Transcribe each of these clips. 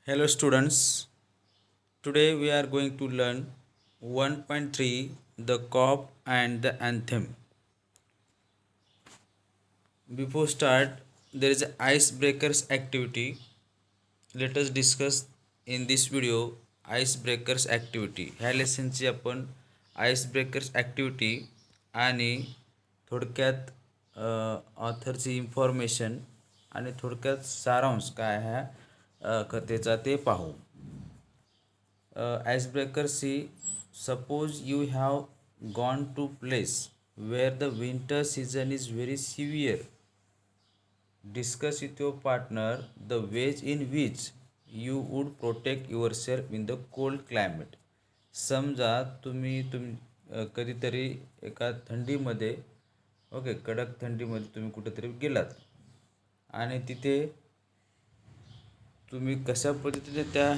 Hello students, today we are going to learn 1.3 the cop and the anthem. Before start, there is a icebreakers activity. Let us discuss in this video icebreakers activity. ह्या लेसनची आपण आईसब्रेकर्स activity आणि थोडक्यात ऑथरची information आणि थोडक्यात सारांश काय ह्या कथेचा ते पाहू. Icebreaker C. Suppose you have gone to place where the winter season is very severe. Discuss with your partner the ways in which you would protect yourself in the cold climate. समजा कधीतरी एका थंडीमध्ये कडक थंडीमध्ये तुम्ही कुठेतरी गेलात आणि तिथे तुम्ही कशा पद्धतीने त्या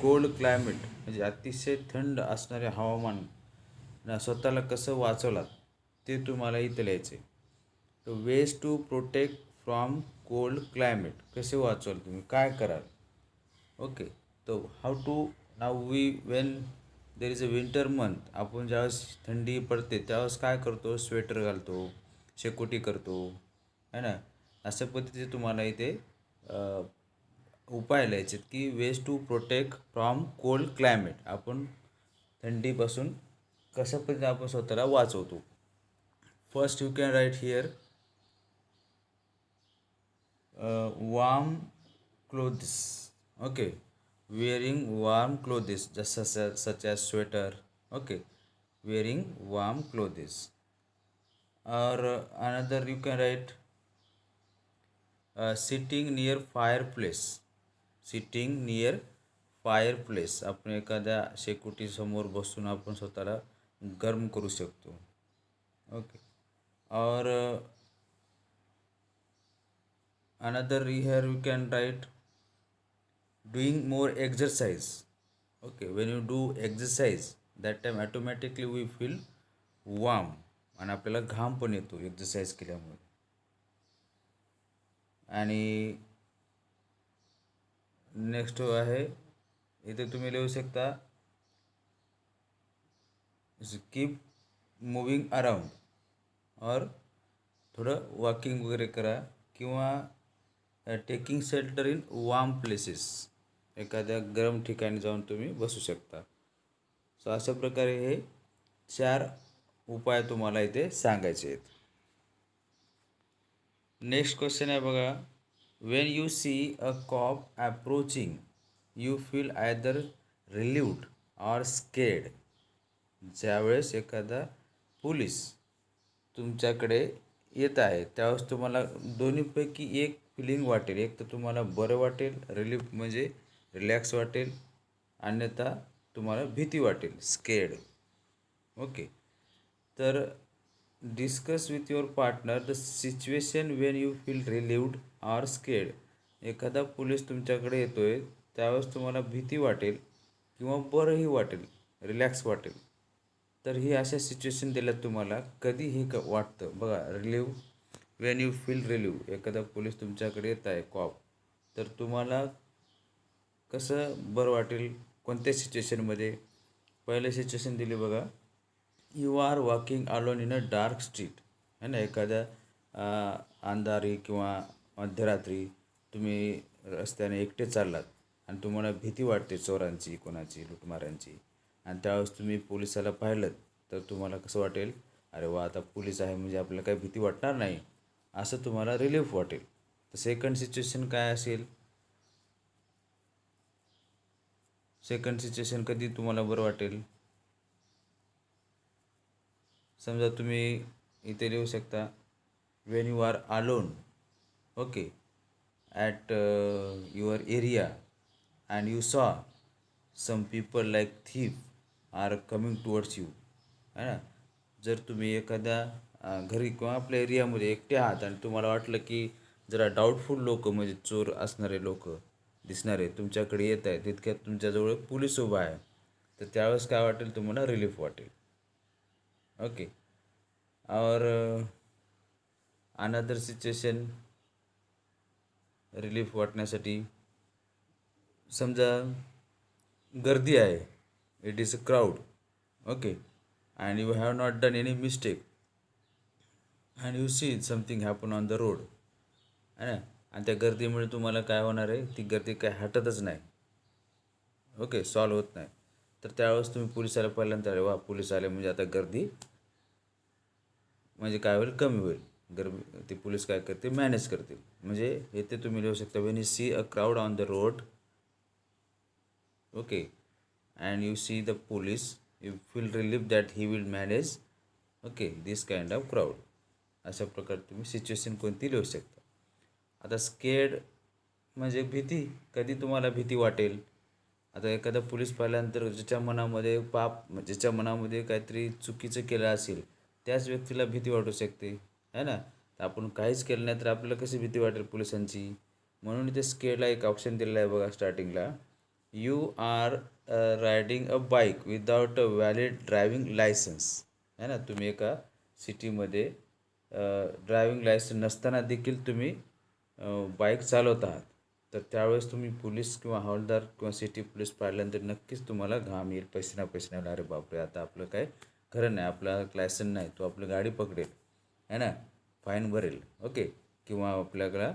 कोल्ड क्लायमेट म्हणजे अतिशय थंड असणारे हवामान स्वतःला कसं वाचवलात ते तुम्हाला इथं लिहायचे. तर ways to protect from cold climate कसे वाचवाल तुम्ही काय कराल. ओके, तो how to now we when there is a winter month आपण ज्यावेळेस थंडी पडते त्यावेळेस काय करतो, स्वेटर घालतो, शेकोटी करतो है ना. अशा पद्धतीचे तुम्हाला इथे उपाय लिहायचे की ways to protect from cold climate आपण थंडीपासून कशा पद्धतीने आपण स्वतःला वाचवतो. First you can write here warm clothes. Okay, wearing warm clothes such as sweater. Okay, wearing warm clothes. Or another you can write sitting near fireplace. Sitting near fireplace आपण एखाद्या शेकोटी समोर बसून आपण स्वतःला गरम करू शकतो. ओके, और another here you can write doing more exercise. Okay, when you do exercise that time automatically we feel warm आणि आपल्याला घाम पण येतो एक्झरसाइज केल्यामुळे. आणि नेक्स्ट आहे इथे तुम्ही लिहू शकता कीप मुव्हिंग अराउंड और थोडं वॉकिंग वगैरे करा किंवा taking shelter in warm places एखाद्या गरम ठिकाणी जाऊन तुम्ही बसू शकता. सो अशा प्रकारे हे 4 उपाय तुम्हाला इथे सांगायचे आहेत. नेक्स्ट क्वेश्चन आहे बघा. When you see a cop approaching you feel either relieved or scared. ज्यावेळेस एखादा पोलीस तुमच्याकडे येत आहे त्यावेळेस तुम्हाला दोन्हीपैकी एक फिलिंग वाटेल. एक तर तुम्हाला बरं वाटेल, रिलीफ म्हणजे रिलॅक्स वाटेल, अन्यथा तुम्हाला भीती वाटेल, स्केड. ओके, तर discuss with your partner the situation when you feel relieved or scared. एखादा पोलीस तुमच्याकडे येतो आहे त्यावेळेस तुम्हाला भीती वाटेल किंवा बरंही वाटेल, रिलॅक्स वाटेल. तर ही अशा सिच्युएशन दिल्यात तुम्हाला कधी हे वाटतं बघा. Relieve Wien you feel relieve एखादा पोलीस तुमच्याकडे येत आहे कॉप, तर तुम्हाला कसं बरं वाटेल कोणत्या सिच्युएशनमध्ये. पहिलं सिच्युएशन दिली बघा. You are walking alone in a dark street है ना. एखाद्या अंधारी किंवा मध्यरात्री तुम्ही रस्त्याने एकटे चाललात आणि तुम्हाला भीती वाटते चोरांची, कोणाची, लुटमारांची. आणि त्यावेळेस तुम्ही पोलिसाला पाहिलं तर तुम्हाला कसं वाटेल, अरे वा आता पोलीस आहे म्हणजे आपल्याला काही भीती वाटणार नाही, असं तुम्हाला रिलीफ वाटेल. तर सेकंड सिच्युएशन काय असेल. सेकंड सिच्युएशन कधी तुम्हाला बरं वाटेल. समजा तुम्ही इथे लिहू शकता when you are alone. Okay, at your area and you saw some people like thief are coming towards you है ना. जर तुम्ही एखाद्या घरी किंवा आपल्या एरियामध्ये एकटे आहात आणि तुम्हाला वाटलं की जरा डाऊटफुल लोक म्हणजे चोर असणारे लोक दिसणारे तुमच्याकडे येत आहेत, तितक्यात तुमच्याजवळ पोलीस उभा आहे, तर त्यावेळेस काय वाटेल तुम्हाला, रिलीफ वाटेल. ओके, और अनदर सिच्युएशन रिलीफ वाटण्यासाठी समजा गर्दी आहे, it is a crowd, okay, and you have not done any mistake and you see something happen on the road, आहे ना, आणि त्या गर्दीमुळे तुम्हाला काय होणार आहे, ती गर्दी काय हटतच नाही, ओके, सॉल्व होत नाही. तर त्यावेळेस तुम्ही पोलिसाला पहिल्यांदा अरे वा पोलीस आले म्हणजे आता गर्दी म्हणजे काय होईल, कमी होईल. गर्दी ते पोलीस काय करते, मॅनेज करतील. म्हणजे इथे तुम्ही लिहू शकता when you see a crowd on the road, okay, and you see the police, you feel relief that he will manage, okay, this kind of crowd. अशा प्रकारे तुम्ही सिच्युएशन कोणती लिहू शकता. आता स्केड म्हणजे भीती, कधी तुम्हाला भीती वाटेल. आता एखादा पोलीस पाहिल्यानंतर ज्याच्या मनामध्ये ज्याच्या मनामध्ये काहीतरी चुकीचं केलं असेल त्याच व्यक्तीला भीती वाटू शकते, है ना. तर आपण काहीच केलं नाही तर आपल्याला कशी भीती वाटेल पोलिसांची. म्हणून इथे स्केडला एक ऑप्शन दिलेला आहे बघा स्टार्टिंगला. You are riding a bike without a valid driving licence, है ना. तुम्ही एका सिटीमध्ये ड्रायव्हिंग लायसन्स नसताना देखील तुम्ही बाईक चालवत आहात. तर त्यावेळेस तुम्ही पोलीस किंवा हवालदार किंवा सिटी पोलीस पाहिल्यानंतर नक्कीच तुम्हाला घाम येईल, पैसे येईल, अरे बापरे आता आपलं काय खरं नाही, आपला लायसन नाही, तो आपली गाडी पकडेल, है ना, फाईन भरेल, ओके, किंवा आपल्याला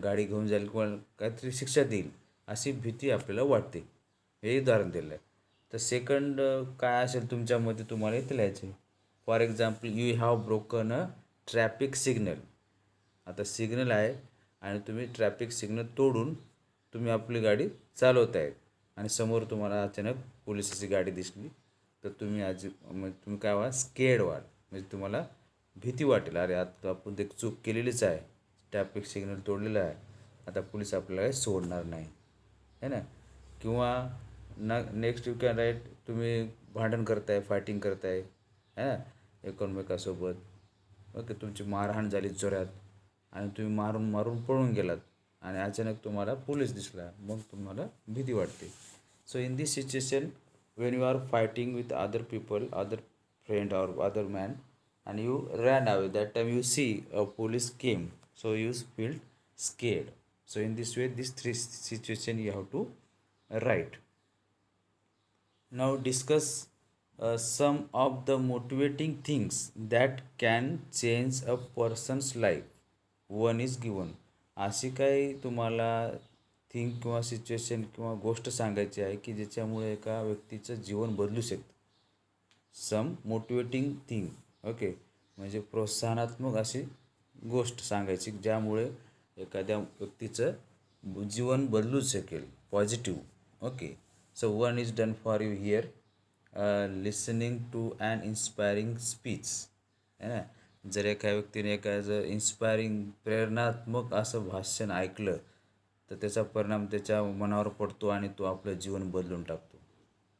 गाडी घेऊन जाईल किंवा काहीतरी शिक्षा देईल, अशी भीती आपल्याला वाटते. हे उदाहरण दिलं आहे. तर सेकंड काय असेल तुमच्यामध्ये तुम्हाला इथे लिहायचे. For example you have broken a traffic signal. आता सिग्नल आहे आणि तुम्ही ट्रॅफिक सिग्नल तोडून तुम्ही आपली गाडी चालवत आहेत आणि समोर तुम्हाला अचानक पोलिसाची गाडी दिसली, तर तुम्ही म्हणजे तुम्ही काय व्हाल, स्केड व्हाल, म्हणजे तुम्हाला भीती वाटेल, अरे आता आपण ते चूक केलेलीच आहे, ट्रॅफिक सिग्नल तोडलेलं आहे, आता पोलीस आपल्याला काही सोडणार नाही, है ना. किंवा नेक्स्ट यू कॅन राईट, तुम्ही भांडण करताय, फायटिंग करताय, है ना, एकमेकासोबत, ओके, तुमची मारहाण झाली जोरात आणि तुम्ही मारून मारून पळून गेलात आणि अचानक तुम्हाला पोलीस दिसला, मग तुम्हाला भीती वाटते. So in this situation when you are fighting with other people, other friend or other man, and you ran away, that time you see a police came, so you feel scared. So in this way these three situation you have to write. Now discuss some of the motivating things that can change a person's life. One is given. अशी काही तुम्हाला thing किंवा situation किंवा गोष्ट सांगायची आहे की ज्याच्यामुळे एका व्यक्तीचं जीवन बदलू शकतं. सम मोटिवेटिंग थिंग, ओके, म्हणजे प्रोत्साहनात्मक अशी गोष्ट सांगायची ज्यामुळे एखाद्या व्यक्तीचं जीवन बदलू शकेल, positive, okay. So one is done for you here, listening to an inspiring speech, है ना. जर एका व्यक्तीने एखादं इन्स्पायरिंग प्रेरणात्मक असं भाषण ऐकलं तर त्याचा परिणाम त्याच्या मनावर पडतो आणि तो आपलं जीवन बदलून टाकतो,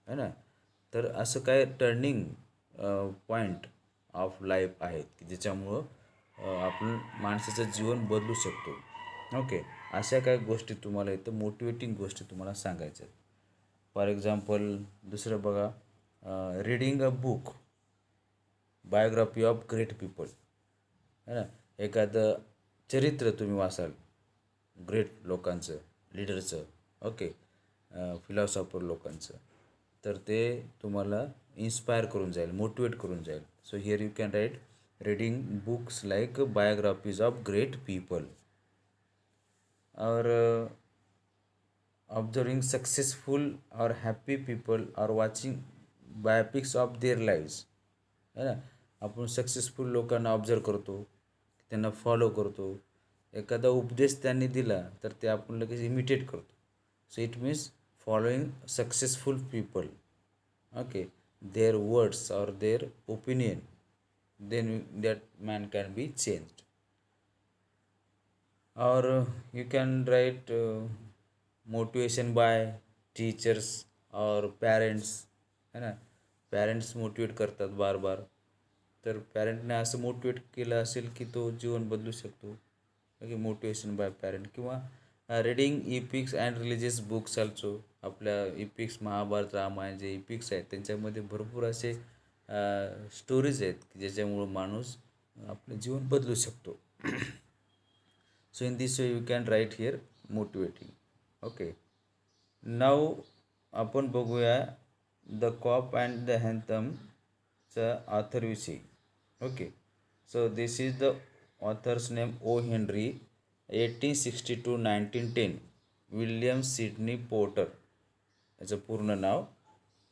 है ना. तर असं काय टर्निंग पॉईंट ऑफ लाईफ आहेत की ज्याच्यामुळं आपण माणसाचं जीवन बदलू शकतो, ओके. अशा काही गोष्टी तुम्हाला इथं मोटिवेटिंग गोष्टी तुम्हाला सांगायच्या आहेत. फॉर एक्झाम्पल दुसरं बघा, reading a book, biography of great people, है ना. एखादं चरित्र तुम्ही वाचाल ग्रेट लोकांचं, लीडरचं, ओके, फिलॉसॉफर लोकांचं, तर ते तुम्हाला इन्स्पायर करून जाईल, मोटिवेट करून जाईल. So here you can right reading books like biographies of great people, और ऑब्झर्विंग सक्सेसफुल और हॅपी पीपल, और watching biopics of their lives, है ना. आपण सक्सेसफुल लोकांना ऑब्झर्व करतो, त्यांना फॉलो करतो, एखादा उपदेश त्यांनी दिला तर ते आपण लगेच इमिटेट करतो. So it means following successful people, okay, their words or their opinion, then that man can be changed. Or you can write motivation by teachers or parents, है ना. पॅरेंट्स मोटिवेट करतात बार बार, तर पॅरेंटने असं मोटिवेट केलं असेल की तो जीवन बदलू शकतो, ओके. Motivation by parent. किंवा reading epics and religious books also. आपल्या इपिक्स, महाभारत, रामायण जे इपिक्स आहेत त्यांच्यामध्ये भरपूर असे स्टोरीज आहेत की ज्याच्यामुळं माणूस आपलं जीवन बदलू शकतो. So in this way you can write here motivating, okay. नाव आपण बघूया द कॉप अँड द हॅन्थमचा ऑथरविषयी. Okay, so this is the author's name O Henry, 1860 to 1910. William Sydney Porter याचं पूर्ण नाव.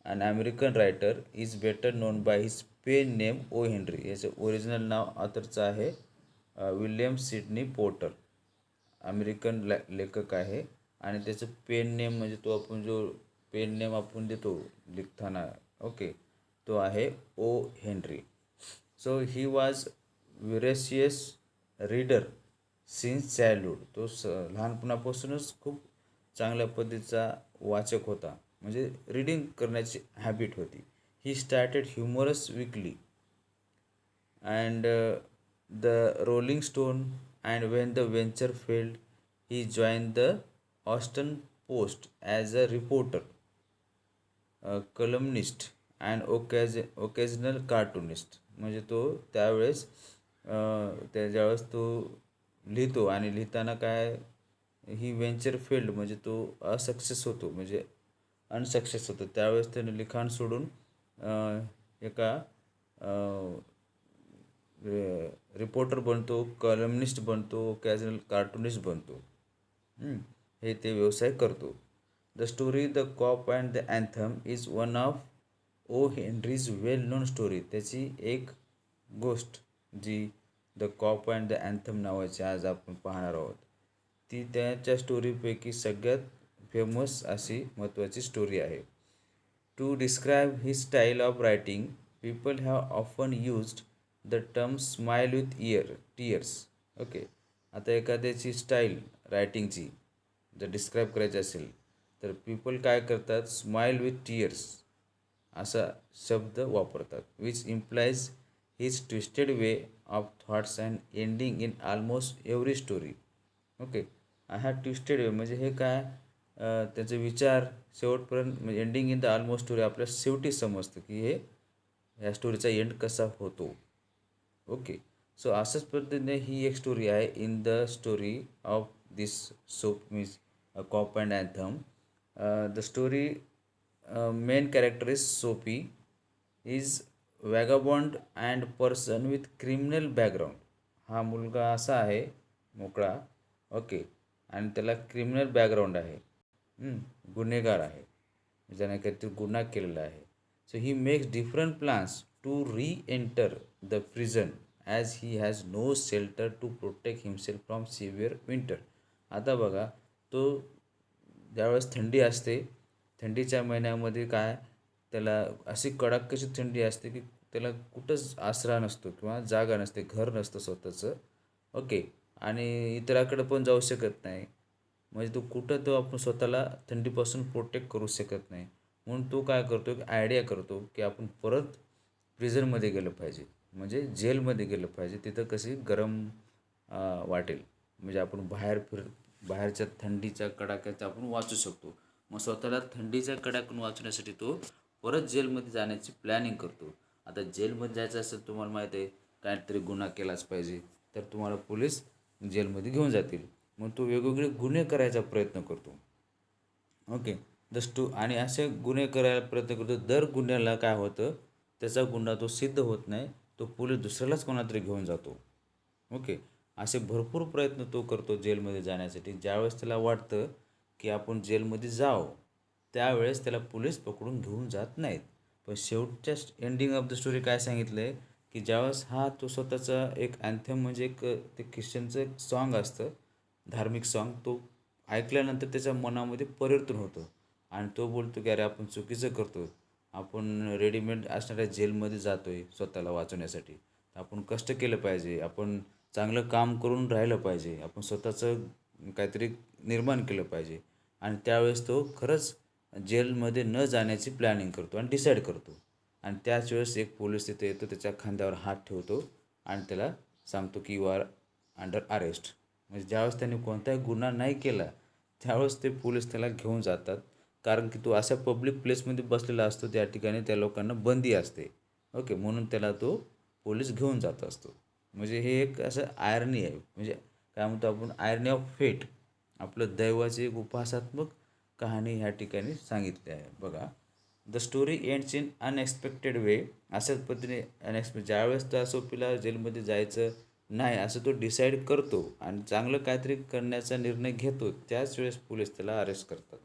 An American writer is better known by his pen name O Henry. याचं original नाव ऑथरचं आहे विल्यम सिडनी पोर्टर. अमेरिकन लेखक आहे आणि त्याचं पेन नेम म्हणजे तो आपण जो पेन नेम आपण देतो लिखताना, ओके, तो आहे O Henry. So he was voracious reader since childhood. तो लहानपणापासूनच खूप चांगल्या पद्धतीचा वाचक होता, म्हणजे रीडिंग करण्याची हॅबिट होती. He started humorous weekly and the Rolling Stone, and when the venture failed, he joined the Austin Post as a reporter, a columnist, and occasional cartoonist. म्हणजे तो त्यावेळेस ज्यावेळेस तो लिहितो आणि लिहिताना काय ही व्हेंचर फील्ड म्हणजे तो असक्सेस होतो, म्हणजे अनसक्सेस होतो, त्यावेळेस त्याने लिखाण सोडून एका रिपोर्टर बनतो, कॉलमनिस्ट बनतो, कॅज्युअल कार्टूनिस्ट बनतो. हे ते व्यवसाय करतो. The story the cop and the anthem is one of O Henry's well known story. त्याची एक गोष्ट जी the cop and the anthem नावाची आज आपण पाहणार आहोत, ती त्याच्या स्टोरीपैकी सगळ्यात फेमस अशी महत्त्वाची स्टोरी आहे. To describe his style of writing, people have often used the term smile with tears. Okay, आता एखाद्याची स्टाईल रायटिंगची जर डिस्क्राईब करायची असेल तर पीपल काय करतात, स्माईल विथ टीयर्स असा शब्द वापरतात, which implies his twisted way of thoughts and ending in almost every story. Okay, हा ट्विस्टेड वे म्हणजे हे काय त्याचे विचार शेवटपर्यंत म्हणजे ending in the almost story आपल्याला शेवटी समजतं की हे ह्या स्टोरीचा एंड कसा होतो. ओके, सो अशाच पद्धतीने ही एक स्टोरी आहे in the story of this soap means cop and anthem. The story main character is Soapy, is vagabond and person with criminal background. हा मुलगा असा आहे मोकळा, ओके, आणि त्याला क्रिमिनल बॅकग्राऊंड आहे, गुन्हेगार आहे, ज्याने काहीतरी गुन्हा केलेला आहे. So he makes different plans to reenter the prison as he has no shelter to protect himself from severe winter. आता बघा, तो ज्यावेळेस थंडी असते, थंडीच्या महिन्यामध्ये काय त्याला अशी कडाक्याची थंडी असते की त्याला कुठंच आसरा नसतो किंवा जागा नसते, घर नसतं स्वतःचं. ओके, आणि इतराकडे पण जाऊ शकत नाही, म्हणजे तो कुठं तो आपण स्वतःला थंडीपासून प्रोटेक्ट करू शकत नाही. म्हणून तो काय करतो, की आयडिया करतो की आपण परत प्रिझनमध्ये गेलं पाहिजे, म्हणजे जेलमध्ये गेलं पाहिजे. तिथं कशी गरम वाटेल, म्हणजे आपण बाहेरच्या थंडीच्या कडाक्यात आपण वाचू शकतो. मग स्वतःला थंडीच्या कडाक्यातून वाचण्यासाठी तो परत जेलमध्ये जाण्याची प्लॅनिंग करतो. आता जेलमध्ये जायचं असेल, तुम्हाला माहीत आहे काहीतरी गुन्हा केलाच पाहिजे, तर तुम्हाला पोलीस जेलमध्ये घेऊन जातील. मग तो वेगवेगळे गुन्हे करायचा प्रयत्न करतो. ओके, आणि असे गुन्हे करायला प्रयत्न करतो. दर गुन्ह्याला काय होतं, त्याचा गुन्हा तो सिद्ध होत नाही, तो पोलीस दुसऱ्यालाच कोणातरी घेऊन जातो. ओके, असे भरपूर प्रयत्न तो करतो जेलमध्ये जाण्यासाठी. ज्यावेळेस त्याला वाटतं की आपण जेलमध्ये जावं, त्यावेळेस त्याला पोलीस पकडून घेऊन जात नाहीत. पण शेवटच्या एंडिंग ऑफ द स्टोरी काय सांगितलं आहे, की ज्यावेळेस तो स्वतःचा एक अँथम म्हणजे एक ते ख्रिश्चनचं एक सॉन्ग असतं, धार्मिक सॉन्ग, तो ऐकल्यानंतर त्याच्या मनामध्ये परिवर्तन होतं आणि तो बोलतो की अरे आपण चुकीचं करतो, आपण रेडीमेड असणाऱ्या जेलमध्ये जातो आहे स्वतःला वाचवण्यासाठी. आपण कष्ट केलं पाहिजे, आपण चांगलं काम करून राहिलं पाहिजे, आपण स्वतःचं काहीतरी निर्माण केलं पाहिजे. आणि त्यावेळेस तो खरंच जेलमध्ये न जाण्याची प्लॅनिंग करतो आणि डिसाईड करतो. आणि त्याच वेळेस एक पोलीस तिथे येतो, त्याच्या खांद्यावर हात ठेवतो आणि त्याला सांगतो की यू आर अंडर अरेस्ट. म्हणजे ज्यावेळेस त्याने कोणताही गुन्हा नाही केला, त्यावेळेस ते पोलीस त्याला घेऊन जातात. कारण की तो अशा पब्लिक प्लेसमध्ये बसलेला असतो, त्या ठिकाणी त्या लोकांना बंदी असते. ओके, म्हणून त्याला तो पोलीस घेऊन जात असतो. म्हणजे हे एक असं आयर्नी आहे, म्हणजे काय म्हणतो आपण, आयर्नी ऑफ फेट. आपलं दैवाचे एक उपहासात्मक कहाणी ह्या ठिकाणी सांगितली आहे. बघा, the story ends in unexpected way. अशाच पद्धतीने ज्यावेळेस त्या सोफीला जेलमध्ये जायचं नाही असं तो डिसाईड करतो आणि चांगलं काहीतरी करण्याचा निर्णय घेतो, त्याच वेळेस पोलीस त्याला अरेस्ट करतात.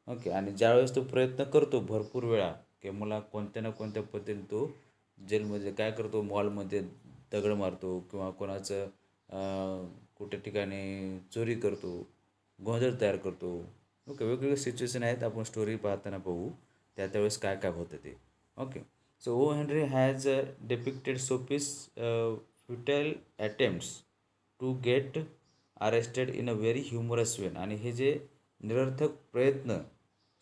ओके. आणि ज्यावेळेस तो प्रयत्न करतो भरपूर वेळा की मला कोणत्या ना कोणत्या पद्धतीने तो जेलमध्ये काय करतो, मॉलमध्ये दगड मारतो किंवा कोणाचं कुठे ठिकाणी चोरी करतो, गोंधळ तयार करतो. ओके. वेगवेगळे सिच्युएशन आहेत, आपण स्टोरी पाहताना बघू त्यावेळेस काय काय होतं ते. Okay. So O Henry has depicted Soapy's futile attempts to get arrested in a very humorous way. आणि हे जे निरर्थक प्रयत्न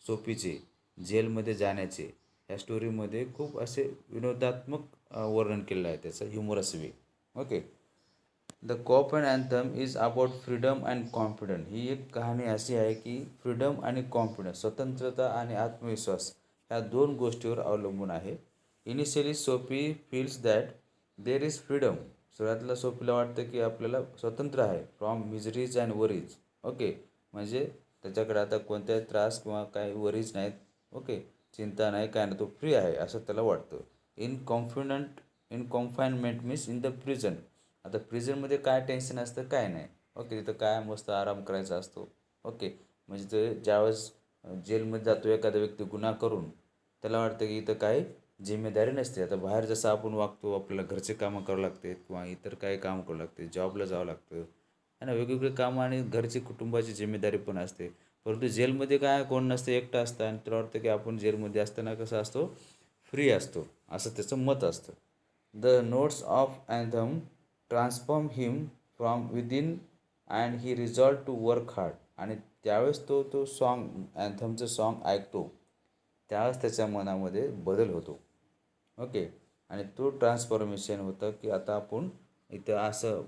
सोफीचे जेलमध्ये जाण्याचे ह्या स्टोरीमध्ये खूप असे विनोदात्मक वर्णन केलेलं आहे त्याचं, humorous way. Okay. The cop and anthem is about freedom and confidence. ही एक कहाणी अशी आहे की फ्रीडम आणि कॉन्फिडन्स, स्वतंत्रता आणि आत्मविश्वास ह्या दोन गोष्टीवर अवलंबून आहे. Initially Sophie feels that there is freedom. सुरुवातीला सोफीला वाटतं की आपल्याला स्वतंत्र आहे from miseries and worries. Okay. म्हणजे त्याच्याकडे आता कोणत्याही त्रास किंवा काही वरीज नाहीत. ओके. चिंता नाही, काय नाही, तो फ्री आहे असं त्याला वाटतं. In confinement means in the prison. आता प्रिझनमध्ये काय टेन्शन असतं, काय नाही. ओके. तिथं काय मस्त आराम करायचा असतो. ओके. म्हणजे ते ज्यावेळेस जेलमध्ये जातो एखादा व्यक्ती गुन्हा करून, त्याला वाटतं की इथं काही जिम्मेदारी नसते. आता बाहेर जसं आपण वागतो, आपल्याला घरचे कामं करावं लागते किंवा इतर काही काम करावं लागते, जॉबला जावं लागतं आहे ना, वेगवेगळे कामं आणि घरची कुटुंबाची जिम्मेदारी पण असते. परंतु जेलमध्ये काय कोण नसतं, एकटं असतं आणि त्याला वाटतं की आपण जेलमध्ये असताना कसं असतो, फ्री असतो, असं त्याचं मत असतं. The notes of anthem transform him from within and he resolve to work hard. आणि त्यावेळेस तो सॉन्ग, अँथमचं सॉन्ग ऐकतो, त्यावेळेस त्याच्या मनामध्ये बदल होतो. ओके. आणि तो ट्रान्सफॉर्मेशन होतं की आता आपण इथं असं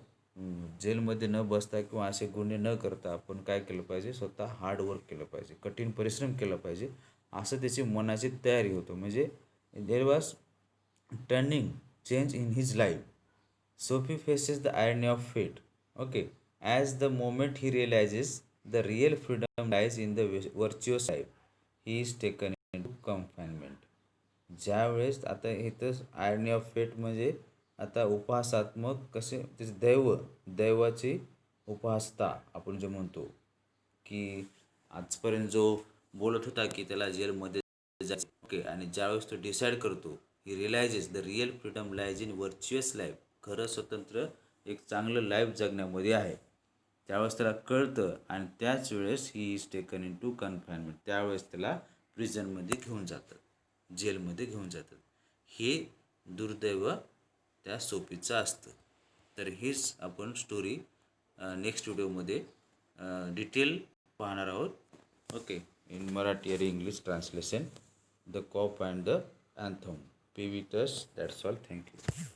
जेलमध्ये न बसता किंवा असे गुन्हे न करता आपण काय केलं पाहिजे, स्वतः हार्डवर्क केलं पाहिजे, कठीण परिश्रम केला पाहिजे, असं त्याची मनाची तयारी होतं. म्हणजे there was turning change in his life. Sophie faces the irony of fate. Okay, as the moment he realizes the real freedom lies in the virtuous life, he is taken into confinement. ज्यावेळेस आता इथं आयर्नी of फेट म्हणजे आता उपहासात्मक कसे त्याचे दैवाची उपहासता आपण जे म्हणतो की आजपर्यंत जो बोलत होता की त्याला जेलमध्ये जायचं. ओके. आणि ज्यावेळेस तो डिसाईड करतो, he realises the real freedom lies in virtuous life. खरं स्वतंत्र एक चांगलं लाईफ जगण्यामध्ये आहे. त्यावेळेस त्याला कळतं आणि त्याच वेळेस he is taken into confinement. त्यावेळेस त्याला प्रिझनमध्ये घेऊन जातात, जेलमध्ये घेऊन जातात. हे दुर्दैव त्या सोफीचं असतं. तर हीच आपण स्टोरी नेक्स्ट व्हिडिओमध्ये डिटेल पाहणार आहोत. ओके. इन मराठी आणि English translation. The cop and the anthem. पी.व्ही. टस. That's all. थँक्यू.